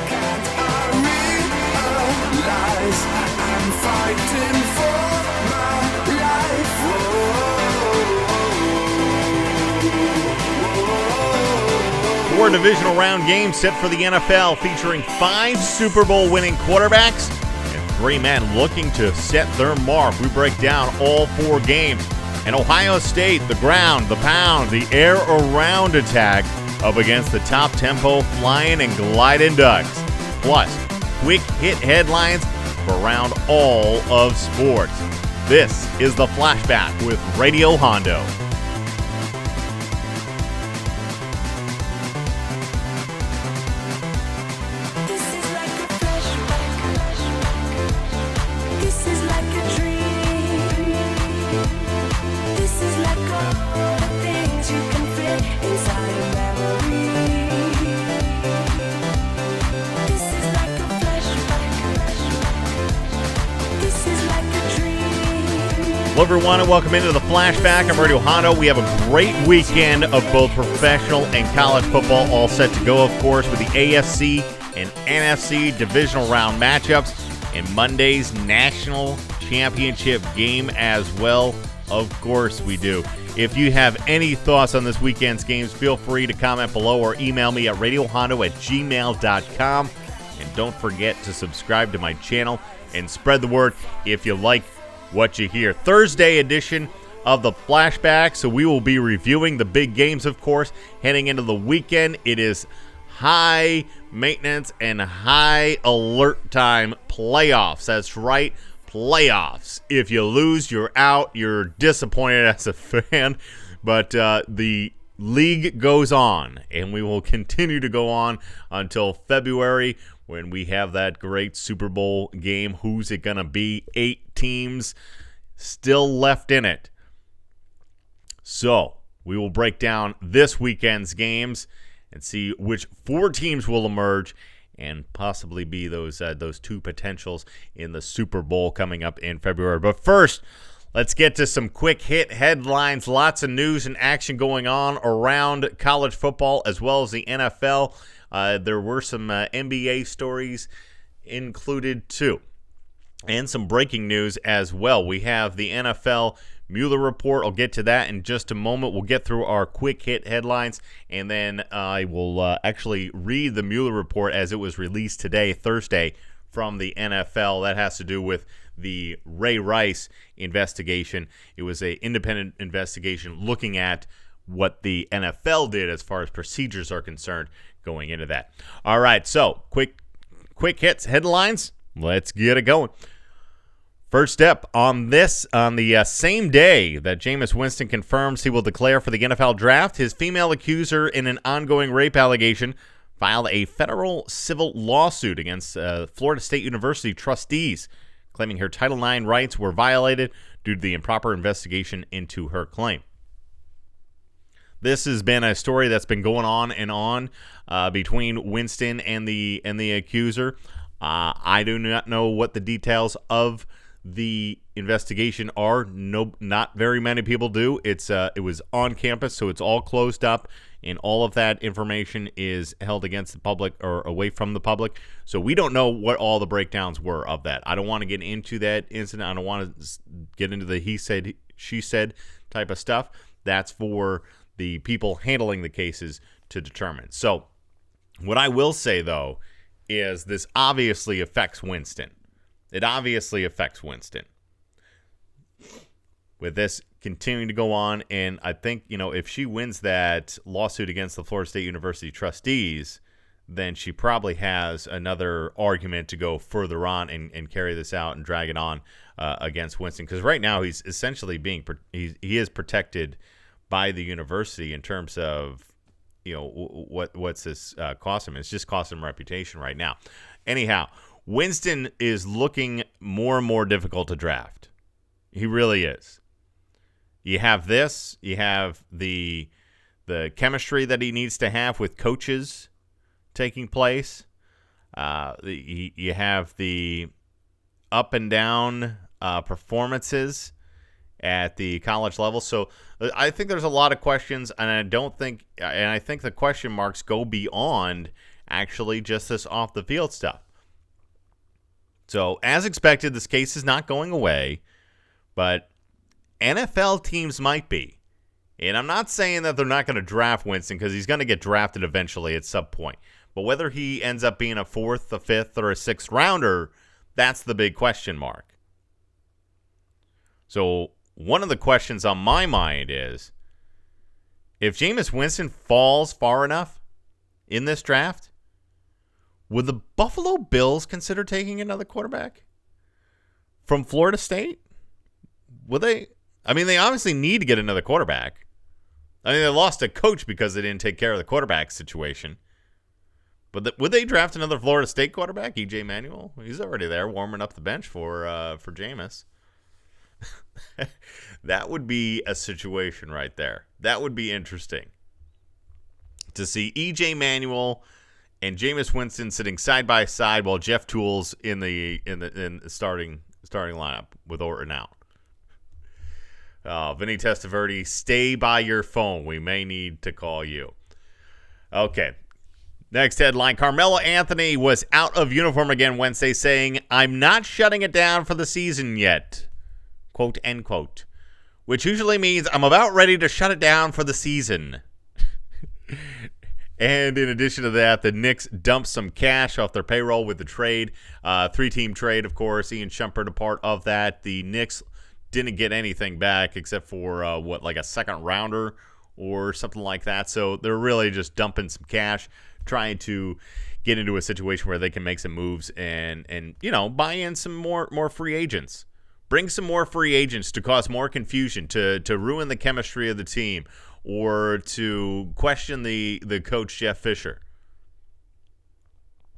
can't realize I'm fighting for my life. Four divisional round games set for the NFL, featuring 5 Super Bowl winning quarterbacks and 3 men looking to set their mark. We break down all 4 games. And Ohio State, the ground, the pound, the air around attack up against the top tempo flying and gliding Ducks. Plus, quick hit headlines around all of sports. This is the Flashback with Radio Hondo. Hello, everyone, and welcome into the Flashback. I'm Radio Hondo. We have a great weekend of both professional and college football all set to go, of course, with the AFC and NFC divisional round matchups and Monday's national championship game as well. Of course we do. If you have any thoughts on this weekend's games, feel free to comment below or email me at radiohondo@gmail.com. And don't forget to subscribe to my channel and spread the word if you like what you hear. Thursday edition of the Flashback, so we will be reviewing the big games, of course, heading into the weekend. It is high maintenance and high alert time playoffs. That's right, playoffs. If you lose, you're out. You're disappointed as a fan, but the league goes on, and we will continue to go on until February when we have that great Super Bowl game. Who's it going to be? 8 teams still left in it. So we will break down this weekend's games and see which 4 teams will emerge and possibly be those 2 potentials in the Super Bowl coming up in February. But first, let's get to some quick hit headlines. Lots of news and action going on around college football as well as the NFL. There were some NBA stories included too, and some breaking news as well. We have the NFL Mueller report. I'll get to that in just a moment. We'll get through our quick hit headlines, and then I will actually read the Mueller report as it was released today, Thursday, from the NFL. That has to do with the Ray Rice investigation. It was an independent investigation looking at what the NFL did as far as procedures are concerned going into that. All right, so quick hits, headlines. Let's get it going. First step on this, on the same day that Jameis Winston confirms he will declare for the NFL draft, his female accuser in an ongoing rape allegation filed a federal civil lawsuit against Florida State University trustees, claiming her Title IX rights were violated due to the improper investigation into her claim. This has been a story that's been going on and on between Winston and the accuser. I do not know what the details of the investigation are. No, not very many people do. It was on campus, so it's all closed up, and all of that information is held against the public or away from the public. So we don't know what all the breakdowns were of that. I don't want to get into that incident. I don't want to get into the he said, she said type of stuff. That's for the people handling the cases to determine. So what I will say, though, is this obviously affects Winston. It obviously affects Winston. With this continuing to go on, and I think, if she wins that lawsuit against the Florida State University trustees, then she probably has another argument to go further on and carry this out and drag it on against Winston. Because right now he's essentially he is protected by the university in terms of, what's this cost him? It's just cost him reputation right now. Anyhow, Winston is looking more and more difficult to draft. He really is. You have this. You have the chemistry that he needs to have with coaches taking place. You have the up and down performances at the college level. So I think there's a lot of questions, and I think the question marks go beyond actually just this off-the-field stuff. So, as expected, this case is not going away, but NFL teams might be. And I'm not saying that they're not going to draft Winston because he's going to get drafted eventually at some point. But whether he ends up being a 4th, a 5th, or a 6th rounder, that's the big question mark. So one of the questions on my mind is, if Jameis Winston falls far enough in this draft, would the Buffalo Bills consider taking another quarterback from Florida State? Would they? I mean, they obviously need to get another quarterback. I mean, they lost a coach because they didn't take care of the quarterback situation. But would they draft another Florida State quarterback, E.J. Manuel? He's already there warming up the bench for Jameis. That would be a situation right there. That would be interesting to see E.J. Manuel and Jameis Winston sitting side by side while Jeff Toole's in the starting lineup with Orton out. Vinny Testaverde, stay by your phone. We may need to call you. Okay. Next headline. Carmelo Anthony was out of uniform again Wednesday, saying, "I'm not shutting it down for the season yet." Quote, end quote. Which usually means I'm about ready to shut it down for the season. And in addition to that, the Knicks dumped some cash off their payroll with the trade. 3-team trade, of course. Ian Shumpert a part of that. The Knicks didn't get anything back except for, like a second rounder or something like that. So they're really just dumping some cash, trying to get into a situation where they can make some moves and buy in some more free agents. Bring some more free agents to cause more confusion, to ruin the chemistry of the team, or to question the coach, Jeff Fisher.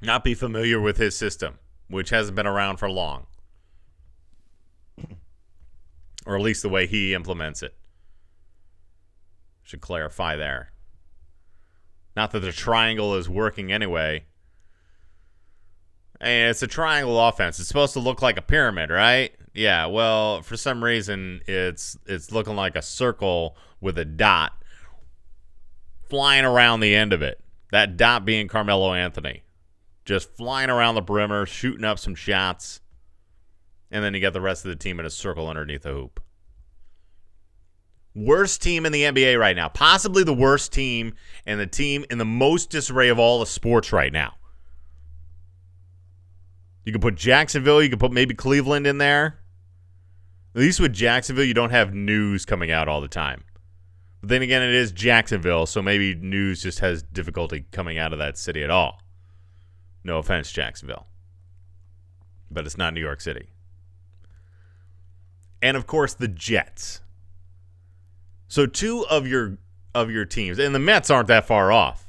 Not be familiar with his system, which hasn't been around for long. Or at least the way he implements it. Should clarify there. Not that the triangle is working anyway. And it's a triangle offense. It's supposed to look like a pyramid, right? Yeah, well, for some reason, it's looking like a circle with a dot flying around the end of it. That dot being Carmelo Anthony. Just flying around the perimeter, shooting up some shots. And then you got the rest of the team in a circle underneath the hoop. Worst team in the NBA right now. Possibly the worst team and the team in the most disarray of all the sports right now. You can put Jacksonville. You can put maybe Cleveland in there. At least with Jacksonville, you don't have news coming out all the time. But then again, it is Jacksonville, so maybe news just has difficulty coming out of that city at all. No offense, Jacksonville. But it's not New York City. And, of course, the Jets. So two of your teams, and the Mets aren't that far off.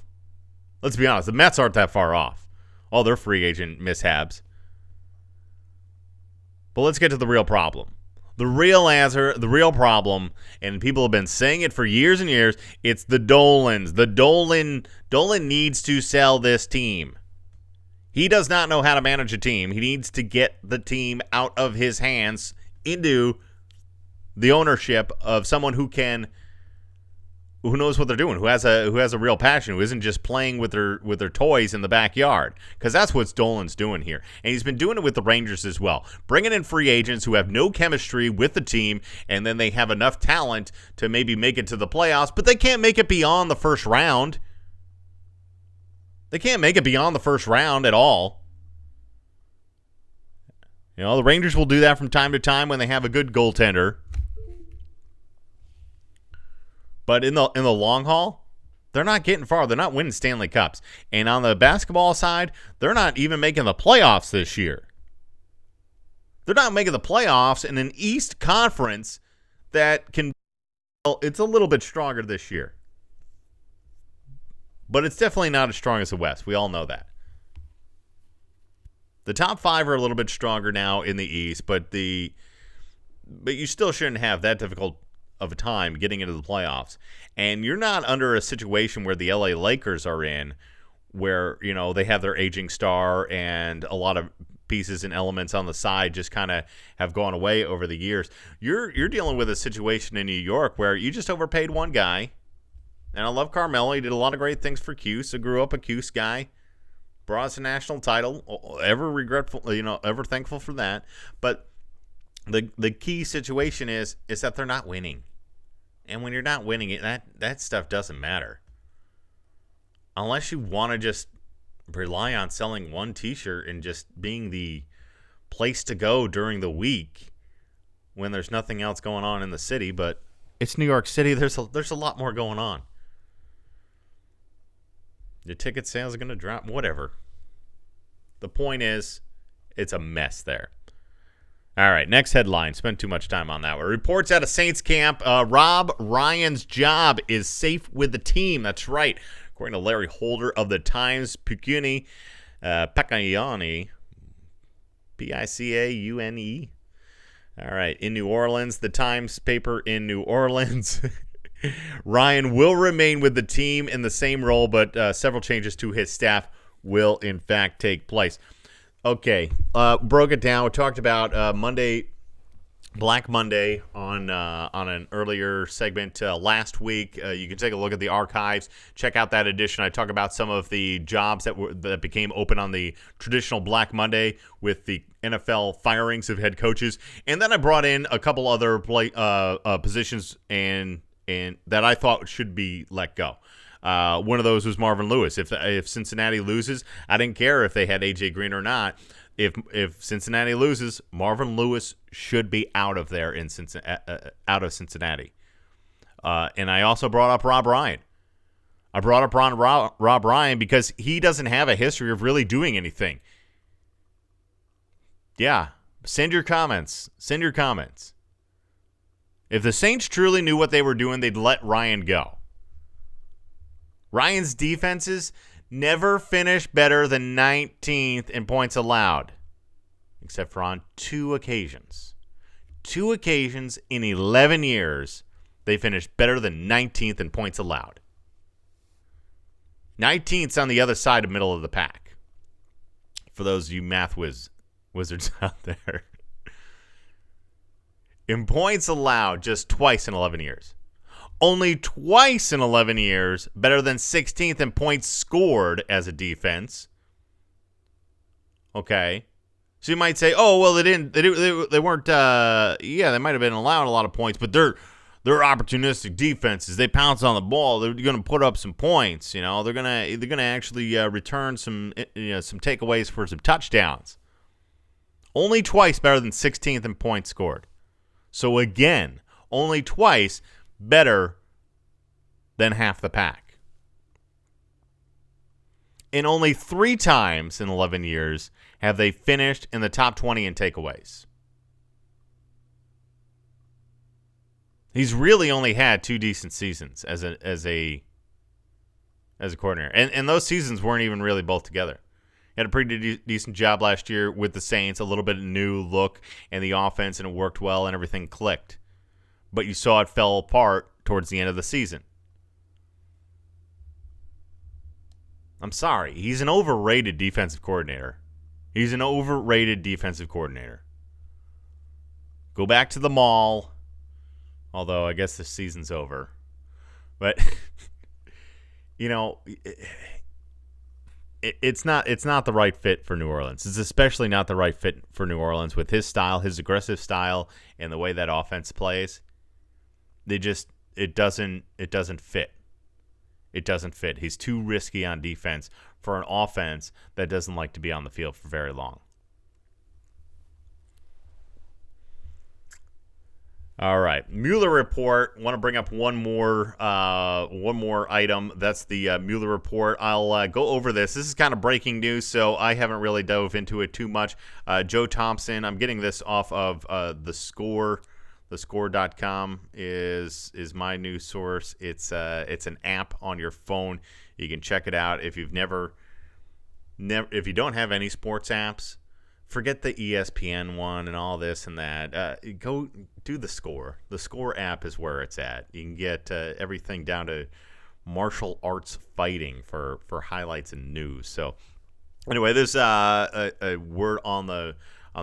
Let's be honest, the Mets aren't that far off. All their free agent mishaps. But let's get to the real problem. The real answer, the real problem, and people have been saying it for years and years, it's the Dolans. Dolan needs to sell this team. He does not know how to manage a team. He needs to get the team out of his hands into the ownership of someone who knows what they're doing, who has a real passion, who isn't just playing with their toys in the backyard. Because that's what Dolan's doing here. And he's been doing it with the Rangers as well. Bringing in free agents who have no chemistry with the team, and then they have enough talent to maybe make it to the playoffs, but they can't make it beyond the first round. They can't make it beyond the first round at all. The Rangers will do that from time to time when they have a good goaltender. But in the long haul, they're not getting far. They're not winning Stanley Cups. And on the basketball side, they're not even making the playoffs this year. They're not making the playoffs in an East Conference that can, it's a little bit stronger this year. But it's definitely not as strong as the West. We all know that. The top five are a little bit stronger now in the East, but you still shouldn't have that difficult of a time getting into the playoffs. And you're not under a situation where the LA Lakers are in, where, they have their aging star and a lot of pieces and elements on the side just kind of have gone away over the years. You're dealing with a situation in New York where you just overpaid one guy. And I love Carmelo. He did a lot of great things for Cuse. I grew up a Cuse guy. brought us a national title. Ever regretful, ever thankful for that. But the key situation is that they're not winning. And when you're not winning, that stuff doesn't matter. Unless you want to just rely on selling one T-shirt and just being the place to go during the week when there's nothing else going on in the city. But it's New York City. There's a lot more going on. The ticket sales are going to drop. Whatever. The point is, it's a mess there. All right, next headline. Spent too much time on that one. Reports out of Saints camp. Rob Ryan's job is safe with the team. That's right. According to Larry Holder of the Times, Piccione, Piccione, Picaune. All right, in New Orleans, the Times paper in New Orleans. Ryan will remain with the team in the same role, but several changes to his staff will, in fact, take place. Okay, broke it down. We talked about Monday, Black Monday on an earlier segment last week. You can take a look at the archives. Check out that edition. I talk about some of the jobs that became open on the traditional Black Monday with the NFL firings of head coaches, and then I brought in a couple other positions and that I thought should be let go. One of those was Marvin Lewis. If Cincinnati loses, I didn't care if they had A.J. Green or not. If Cincinnati loses, Marvin Lewis should be out of there out of Cincinnati. And I also brought up Rob Ryan. I brought up Rob Ryan because he doesn't have a history of really doing anything. Yeah, send your comments. Send your comments. If the Saints truly knew what they were doing, they'd let Ryan go. Ryan's defenses never finished better than 19th in points allowed, except for on 2 occasions. 2 occasions in 11 years, they finished better than 19th in points allowed. 19th's on the other side of middle of the pack, for those of you math wizards out there. In points allowed, just twice in 11 years. Only twice in 11 years, better than 16th in points scored as a defense. Okay. So you might say, oh, well, they weren't, they might have been allowing a lot of points, but they're opportunistic defenses. They pounce on the ball. They're going to put up some points. They're going to actually return some takeaways for some touchdowns. Only twice better than 16th in points scored. So again, only twice better than half the pack. And only 3 times in 11 years have they finished in the top 20 in takeaways. He's really only had 2 decent seasons as a coordinator. And those seasons weren't even really both together. He had a pretty decent job last year with the Saints, a little bit of new look in the offense, and it worked well, and everything clicked. But you saw it fell apart towards the end of the season. I'm sorry. He's an overrated defensive coordinator. Go back to the mall. Although I guess the season's over. But, it's not the right fit for New Orleans. It's especially not the right fit for New Orleans with his style, his aggressive style, and the way that offense plays. It doesn't fit. It doesn't fit. He's too risky on defense for an offense that doesn't like to be on the field for very long. All right, Mueller report. Want to bring up one more item. That's the Mueller report. I'll go over this. This is kind of breaking news, so I haven't really dove into it too much. Joe Thompson. I'm getting this off of the Score. TheScore.com is my news source. It's an app on your phone. You can check it out. If you've if you don't have any sports apps, forget the ESPN one and all this and that. Go do the Score. The Score app is where it's at. You can get everything down to martial arts fighting for highlights and news. So anyway, there's a word on the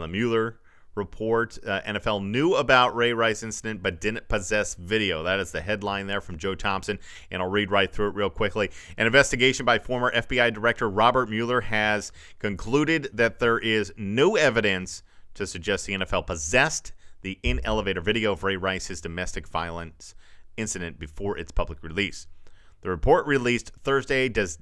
Mueller report, NFL knew about Ray Rice incident but didn't possess video. That is the headline there from Joe Thompson, and I'll read right through it real quickly. An investigation by former FBI Director Robert Mueller has concluded that there is no evidence to suggest the NFL possessed the in-elevator video of Ray Rice's domestic violence incident before its public release. The report released Thursday does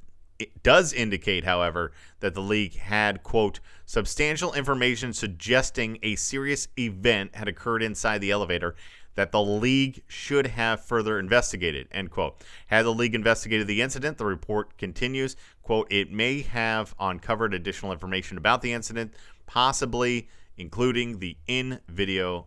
indicate, however, that the league had, quote, substantial information suggesting a serious event had occurred inside the elevator that the league should have further investigated, end quote. Had the league investigated the incident, the report continues, quote, it may have uncovered additional information about the incident, possibly including the in-elevator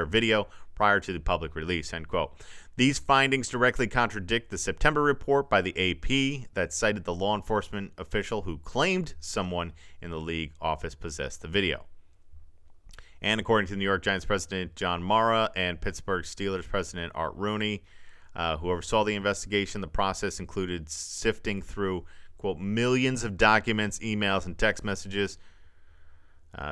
video prior to the public release, end quote. These findings directly contradict the September report by the AP that cited the law enforcement official who claimed someone in the league office possessed the video. And according to the New York Giants president John Mara and Pittsburgh Steelers president Art Rooney, who oversaw the investigation, the process included sifting through, quote, millions of documents, emails, and text messages.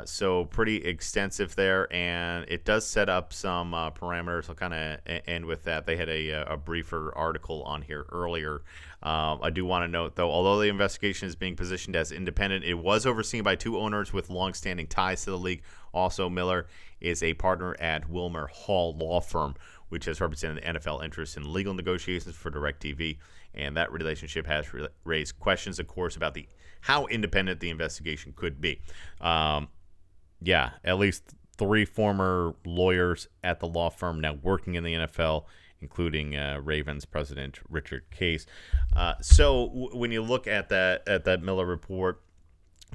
So pretty extensive there, and it does set up some parameters. I'll kind of end with that. They had a briefer article on here earlier. I do want to note, though, although the investigation is being positioned as independent, it was overseen by two owners with longstanding ties to the league. Also, Miller is a partner at Wilmer Hall Law Firm, which has represented NFL interests in legal negotiations for DirecTV, and that relationship has raised questions, of course, about how independent the investigation could be. Yeah, at least 3 former lawyers at the law firm now working in the NFL, including Ravens president Richard Case. So when you look at that Miller report,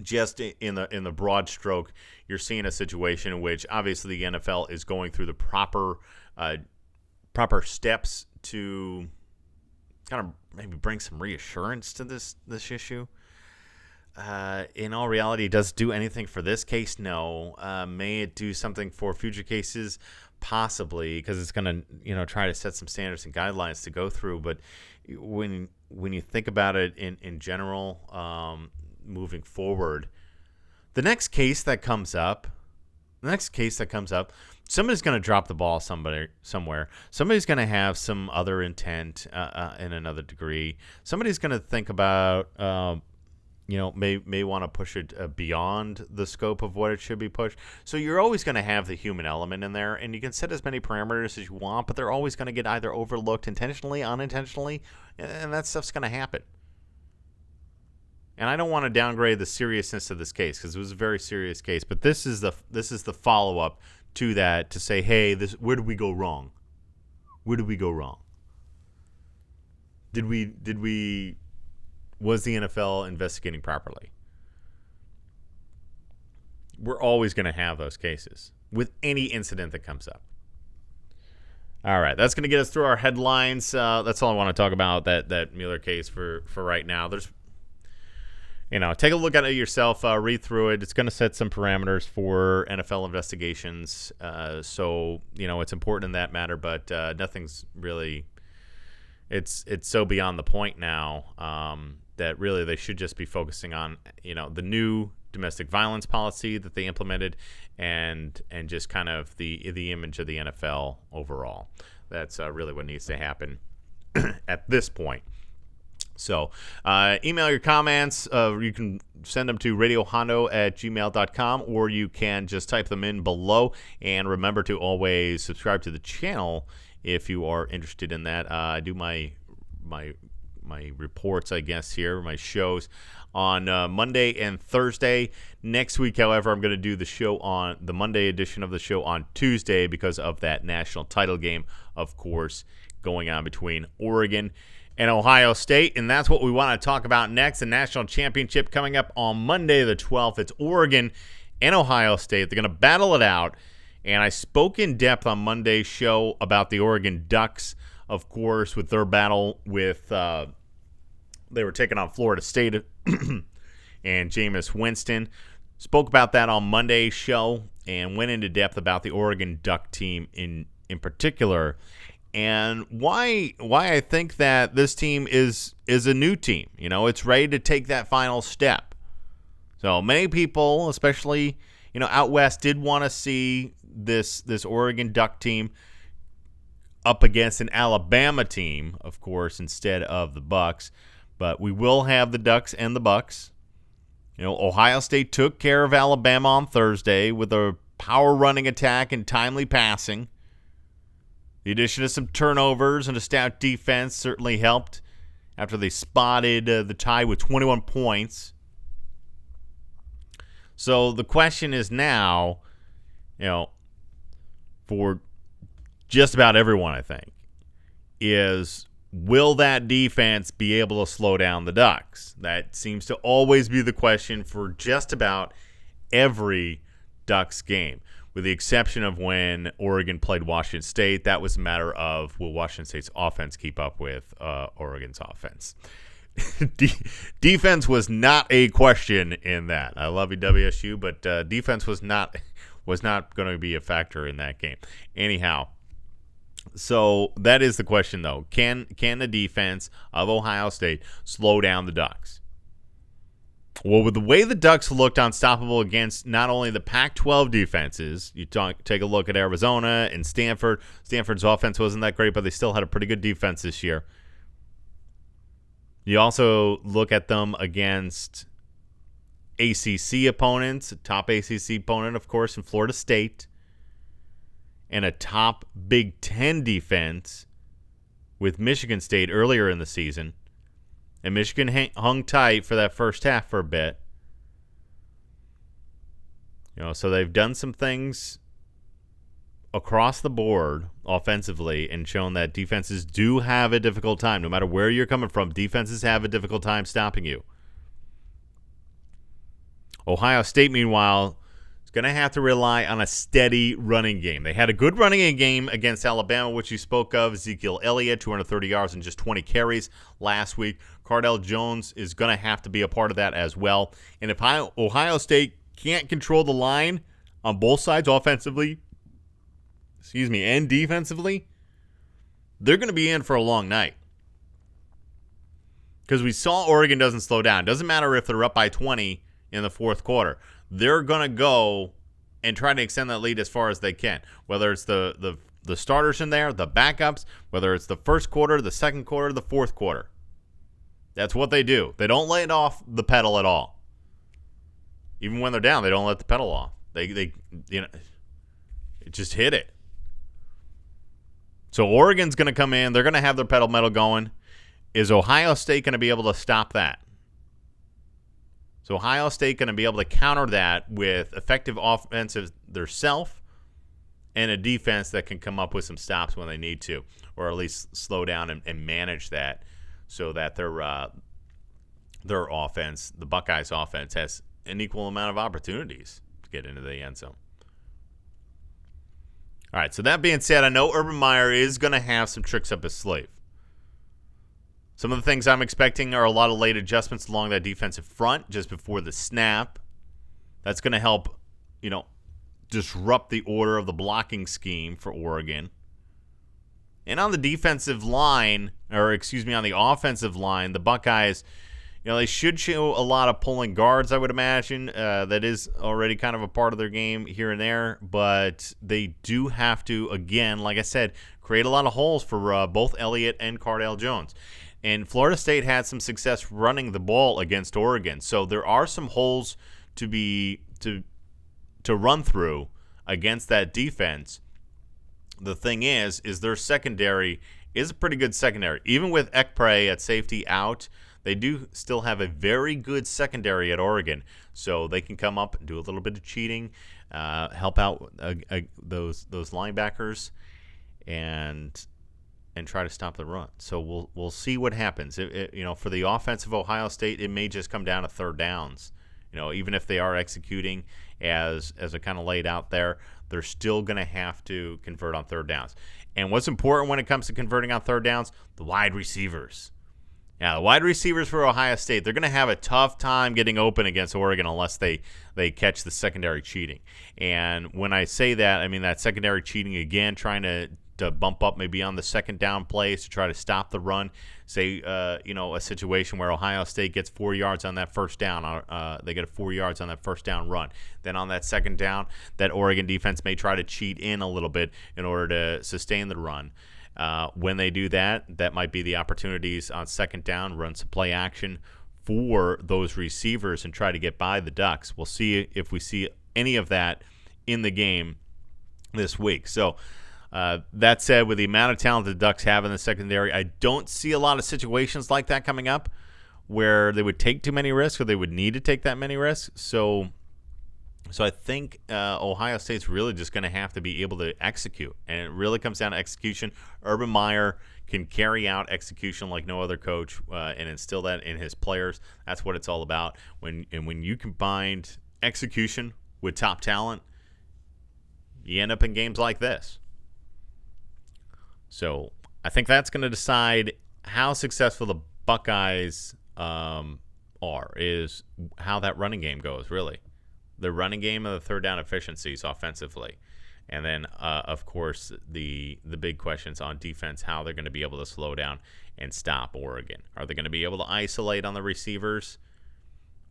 just in the broad stroke, you're seeing a situation in which obviously the NFL is going through the proper steps to kind of maybe bring some reassurance to this issue. In all reality, does it do anything for this case? No. May it do something for future cases? Possibly, because it's going to try to set some standards and guidelines to go through. But when you think about it in general, moving forward, the next case that comes up, somebody's going to drop the ball somewhere. Somebody's going to have some other intent in another degree. Somebody's going to think about may want to push it beyond the scope of what it should be pushed. So you're always going to have the human element in there, and you can set as many parameters as you want, but they're always going to get either overlooked intentionally, unintentionally, and that stuff's going to happen. And I don't want to downgrade the seriousness of this case because it was a very serious case, but this is the follow-up to that to say, hey, where did we go wrong? Where did we go wrong? Was the NFL investigating properly? We're always going to have those cases with any incident that comes up. All right, that's going to get us through our headlines. That's all I want to talk about, that Mueller case for right now. There's, take a look at it yourself, read through it. It's going to set some parameters for NFL investigations. So, it's important in that matter, but nothing's really, it's so beyond the point now that really they should just be focusing on, the new domestic violence policy that they implemented and just kind of the image of the NFL overall. That's really what needs to happen at this point. So email your comments. You can send them to radiohondo@gmail.com, or you can just type them in below. And remember to always subscribe to the channel if you are interested in that. I do my reports, I guess, here, my shows on Monday and Thursday. Next week, however, I'm going to do the show on the Monday edition of the show on Tuesday because of that national title game, of course, going on between Oregon and Ohio State. And that's what we want to talk about next, the national championship coming up on Monday the 12th. It's Oregon and Ohio State. They're going to battle it out. And I spoke in depth on Monday's show about the Oregon Ducks, of course, with their battle with they were taking on Florida State and Jameis Winston. Spoke about that on Monday's show and went into depth about the Oregon Duck team in particular and why I think that this team is a new team. It's ready to take that final step. So many people, especially out west did want to see this Oregon Duck team up against an Alabama team, of course, instead of the Bucks. But we will have the Ducks and the Bucks. Ohio State took care of Alabama on Thursday with a power running attack and timely passing. The addition of some turnovers and a stout defense certainly helped after they spotted the tie with 21 points. So the question is now, for just about everyone, I think, is will that defense be able to slow down the Ducks? That seems to always be the question for just about every Ducks game, with the exception of when Oregon played Washington State. That was a matter of, will Washington State's offense keep up with Oregon's offense? Defense was not a question in that. I love you, WSU, but defense was not going to be a factor in that game. Anyhow, so that is the question, though. Can the defense of Ohio State slow down the Ducks? Well, with the way the Ducks looked unstoppable against not only the Pac-12 defenses, take a look at Arizona and Stanford. Stanford's offense wasn't that great, but they still had a pretty good defense this year. You also look at them against ACC opponents, a top ACC opponent, of course, in Florida State, and a top Big Ten defense with Michigan State earlier in the season. And Michigan hung tight for that first half for a bit. So they've done some things across the board offensively and shown that defenses do have a difficult time. No matter where you're coming from, defenses have a difficult time stopping you. Ohio State, meanwhile, is going to have to rely on a steady running game. They had a good running game against Alabama, which you spoke of. Ezekiel Elliott, 230 yards and just 20 carries last week. Cardell Jones is going to have to be a part of that as well. And if Ohio State can't control the line on both sides offensively, and defensively, they're going to be in for a long night. Because we saw Oregon doesn't slow down. Doesn't matter if they're up by 20 in the fourth quarter. They're going to go and try to extend that lead as far as they can. Whether it's the starters in there, the backups, whether it's the first quarter, the second quarter, the fourth quarter. That's what they do. They don't lay it off the pedal at all. Even when they're down, they don't let the pedal off. They just hit it. So Oregon's going to come in. They're going to have their pedal metal going. Is Ohio State going to be able to stop that? So Ohio State going to be able to counter that with effective offensive theirself and a defense that can come up with some stops when they need to, or at least slow down and manage that so that their offense, the Buckeyes' offense, has an equal amount of opportunities to get into the end zone. All right, so that being said, I know Urban Meyer is going to have some tricks up his sleeve. Some of the things I'm expecting are a lot of late adjustments along that defensive front just before the snap. That's going to help, disrupt the order of the blocking scheme for Oregon. And on the defensive line, on the offensive line, the Buckeyes, they should show a lot of pulling guards, I would imagine. That is already kind of a part of their game here and there. But they do have to, again, like I said, create a lot of holes for both Elliott and Cardell Jones. And Florida State had some success running the ball against Oregon. So there are some holes to run through against that defense. The thing is their secondary is a pretty good secondary. Even with Ekpre at safety out, they do still have a very good secondary at Oregon. So they can come up and do a little bit of cheating, help out those linebackers, and try to stop the run. So we'll see what happens. For the offense of Ohio State, it may just come down to third downs. Even if they are executing as I kind of laid out there, they're still going to have to convert on third downs. And what's important when it comes to converting on third downs? The wide receivers. Yeah, the wide receivers for Ohio State, they're going to have a tough time getting open against Oregon unless they catch the secondary cheating. And when I say that, I mean that secondary cheating, again, trying to to bump up maybe on the second down plays to try to stop the run. Say, a situation where Ohio State gets 4 yards on that first down. They get 4 yards on that first down run. Then on that second down, that Oregon defense may try to cheat in a little bit in order to sustain the run. When they do that, that might be the opportunities on second down, run some play action for those receivers and try to get by the Ducks. We'll see if we see any of that in the game this week. So that said, with the amount of talent the Ducks have in the secondary, I don't see a lot of situations like that coming up where they would take too many risks or they would need to take that many risks. So I think Ohio State's really just going to have to be able to execute, and it really comes down to execution. Urban Meyer can carry out execution like no other coach and instill that in his players. That's what it's all about. When you combine execution with top talent, you end up in games like this. So I think that's going to decide how successful the Buckeyes is how that running game goes, really. The running game and the third down efficiencies offensively. And then, of course, the big questions on defense, how they're going to be able to slow down and stop Oregon. Are they going to be able to isolate on the receivers?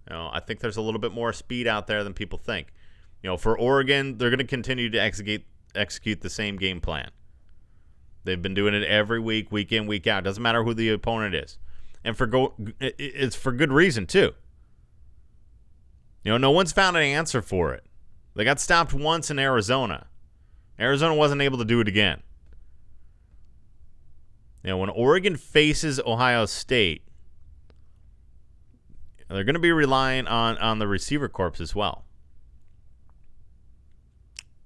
I think there's a little bit more speed out there than people think. For Oregon, they're going to continue to execute the same game plan. They've been doing it every week, week in, week out. Doesn't matter who the opponent is. And it's for good reason, too. No one's found an answer for it. They got stopped once in Arizona. Arizona wasn't able to do it again. When Oregon faces Ohio State, they're going to be relying on the receiver corps as well.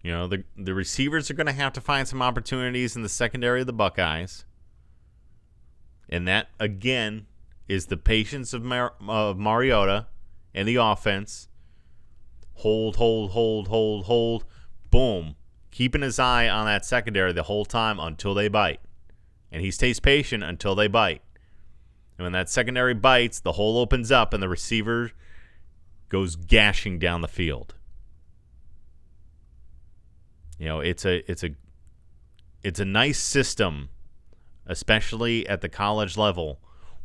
The receivers are going to have to find some opportunities in the secondary of the Buckeyes. And that, again, is the patience of Mariota and the offense. Hold. Boom. Keeping his eye on that secondary the whole time until they bite. And he stays patient until they bite. And when that secondary bites, the hole opens up and the receiver goes gashing down the field. It's a nice system, especially at the college level,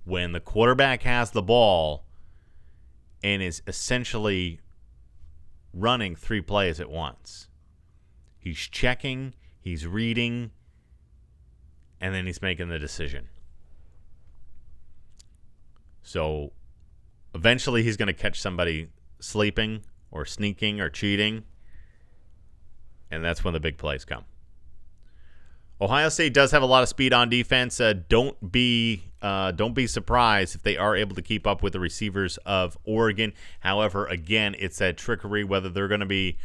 when the quarterback has the ball and is essentially running 3 plays at once. He's checking, he's reading, and then he's making the decision. So eventually he's going to catch somebody sleeping or sneaking or cheating, and that's when the big plays come. Ohio State does have a lot of speed on defense. Don't be surprised if they are able to keep up with the receivers of Oregon. However, again, it's that trickery whether they're going to be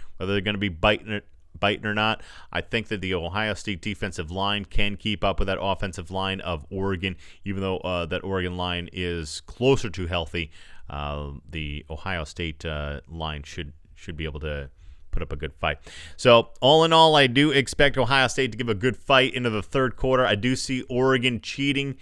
biting or not. I think that the Ohio State defensive line can keep up with that offensive line of Oregon, even though that Oregon line is closer to healthy. The Ohio State line should be able to put up a good fight. So, all in all, I do expect Ohio State to give a good fight into the third quarter. I do see Oregon cheating,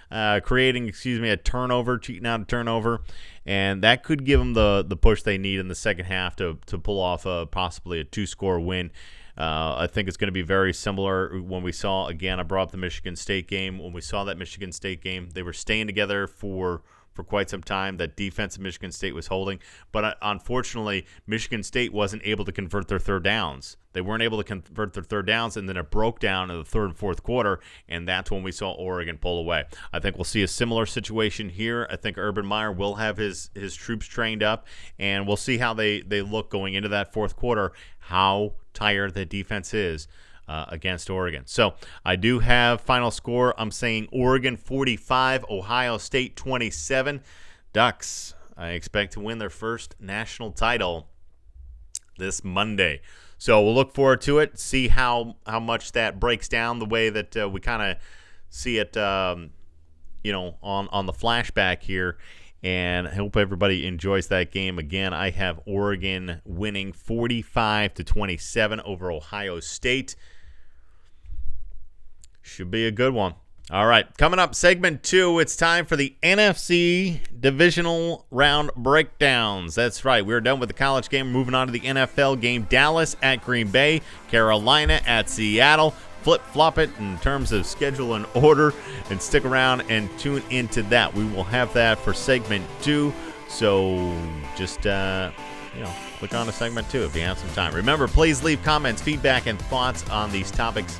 creating a turnover, cheating out a turnover, and that could give them the push they need in the second half to pull off possibly a 2-score win. I think it's going to be very similar when we saw, again, I brought up the Michigan State game. When we saw that Michigan State game, they were staying together for quite some time. That defense of Michigan State was holding. But unfortunately, Michigan State wasn't able to convert their third downs. They weren't able to convert their third downs, and then it broke down in the third and fourth quarter, and that's when we saw Oregon pull away. I think we'll see a similar situation here. I think Urban Meyer will have his troops trained up, and we'll see how they look going into that fourth quarter, how tired the defense is against Oregon. So I do have final score. I'm saying Oregon 45, Ohio State 27. Ducks, I expect to win their first national title this Monday. So we'll look forward to it, see how much that breaks down the way that we kind of see it, on the flashback here. And I hope everybody enjoys that game. Again, I have Oregon winning 45-27 over Ohio State. Should be a good one. All right, coming up, segment 2, it's time for the NFC divisional round breakdowns. That's right, we're done with the college game. Moving on to the NFL game. Dallas at Green Bay, Carolina at Seattle, flip-flop it in terms of schedule and order, and stick around and tune into that. We will have that for segment 2, so just click on to segment 2 if you have some time. Remember, please leave comments, feedback, and thoughts on these topics,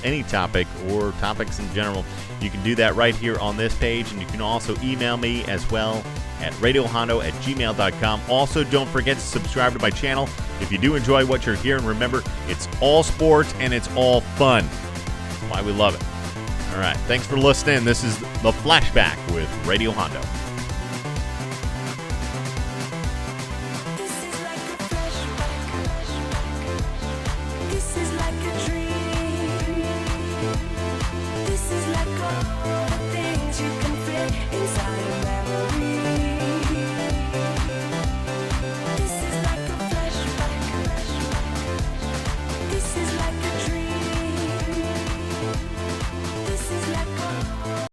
any topic or topics in general. You can do that right here on this page, and you can also email me as well at radiohondo@gmail.com. Also, don't forget to subscribe to my channel if you do enjoy what you're hearing. Remember, it's all sports and it's all fun. That's why we love it. All right, thanks for listening. This is the Flashback with Radio Hondo.